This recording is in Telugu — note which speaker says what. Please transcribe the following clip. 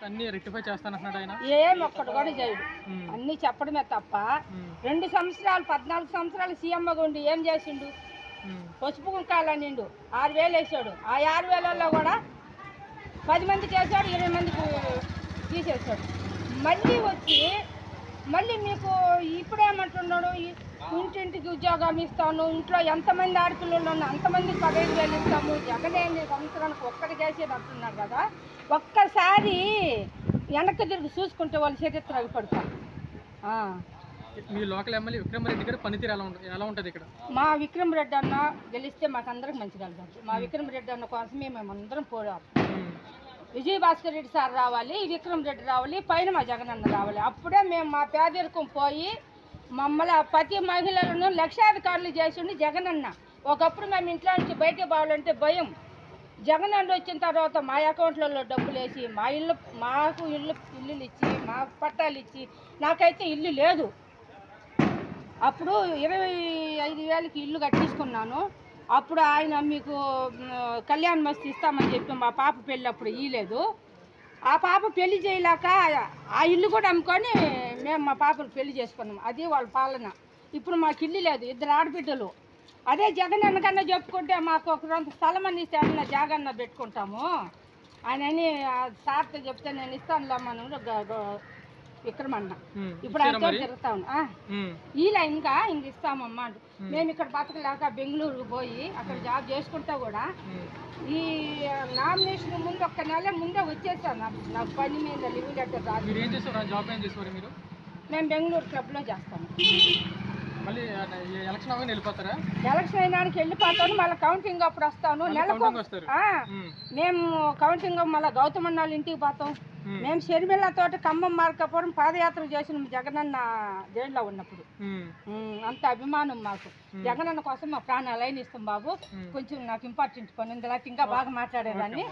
Speaker 1: అన్ని రెక్టిఫై చేస్తానంటున్నాడు ఆయన.
Speaker 2: ఏం ఒక్కటి కూడా చేయడు, అన్నీ చెప్పడమే తప్ప. 2 సంవత్సరాలు 14 సంవత్సరాలు సీఎంగా ఉండి ఏం చేసిండు? పసుపు కుంకాల నిండు 6,000 వేసాడు. ఆ 6,000లో కూడా 10 మందికి వేసాడు, 20 మందికి తీసేసాడు. మళ్ళీ వచ్చి మళ్ళీ మీకు ఇప్పుడేమంటున్నాడు, ఇంటింటికి ఉద్యోగం ఇస్తాను, ఇంట్లో ఎంతమంది ఆడపిల్లలు ఉన్నా అంతమందికి 15,000 ఇస్తాము, జగనే సంవత్సరానికి ఒక్కడికి వేసేది అంటున్నారు కదా. ఒక్కసారి వెనక్కి తిరిగి చూసుకుంటే వాళ్ళు చరిత్ర పడతారు.
Speaker 1: మీ లోకల్ ఎమ్మెల్యే విక్రమరెడ్డి గారి పనితీరు ఎలా ఉంటుంది ఇక్కడ?
Speaker 2: మా విక్రమరెడ్డి అన్న గెలిస్తే మాకు అందరికి మంచిగా జరుగుతుంది. మా విక్రమరెడ్డి అన్న కోసమే మేము అందరం పోరాం. విజయభాస్కర్ రెడ్డి సార్ రావాలి, విక్రమరెడ్డి రావాలి, పైన మా జగన్ అన్న రావాలి. అప్పుడే మేము మా పేదరికం పోయి మమ్మల్ని ప్రతి మహిళలను లక్షాధికారులు చేసిండి జగన్ అన్న. ఒకప్పుడు మేము ఇంట్లో నుంచి బయటకు పోవాలంటే భయం. జగన్ అన్న వచ్చిన తర్వాత మా అకౌంట్లలో డబ్బులు వేసి మాకు ఇల్లులు ఇచ్చి, మాకు పట్టాలు ఇచ్చి, నాకైతే ఇల్లు లేదు. అప్పుడు 25,000కి ఇల్లు కట్టించుకున్నాను. అప్పుడు ఆయన మీకు కళ్యాణ్ మస్తు ఇస్తామని చెప్పి మా పాప పెళ్ళి అప్పుడు ఇవ్వలేదు. ఆ పాప పెళ్లి చేయలేక ఆ ఇల్లు కూడా అమ్ముకొని మేము మా పాపను పెళ్లి చేసుకున్నాం. అది వాళ్ళ పాలన. ఇప్పుడు మాకు ఇల్లు లేదు, 2 ఆడబిడ్డలు. అదే జగన్ అన్నకన్నా చెప్పుకుంటే మాకు ఒక 2 స్థలం అని ఇస్తే అన్న జాగన్న పెట్టుకుంటాము అని సార్తో చెప్తే నేను ఇస్తానులేమ్మను విక్రమన్న. ఇప్పుడు ఆయనతో తిరుగుతా ఉన్నా ఇలా ఇంకా ఇస్తామమ్మా అంటు. మేము ఇక్కడ బతకలేక బెంగళూరుకు పోయి అక్కడ జాబ్ చేసుకుంటా కూడా ఈ నామినేషన్ ముందు 1 నెల ముందే వచ్చేసాను. నాకు పని మీద లీవ్ లెటర్ రాదు. మేము బెంగళూరు క్లబ్లో చేస్తాము. ఎలక్షన్ అయినానికి వెళ్ళిపోతాను, మళ్ళీ కౌంటింగ్ అప్పుడు వస్తాను. నెలకు మేము కౌంటింగ్ మళ్ళీ గౌతమ్ వాళ్ళ ఇంటికి పోతాం. మేము షర్మిలతోటి ఖమ్మం మార్కాపురం పాదయాత్ర చేసిన జగనన్న జైల్లో ఉన్నప్పుడు. అంత అభిమానం మాకు. జగనన్న కోసం మా ప్రాణాలైన ఇస్తాం బాబు. కొంచెం నాకు ఇంపార్టెంట్ పని ఉంది, ఇంకా బాగా మాట్లాడేదాన్ని.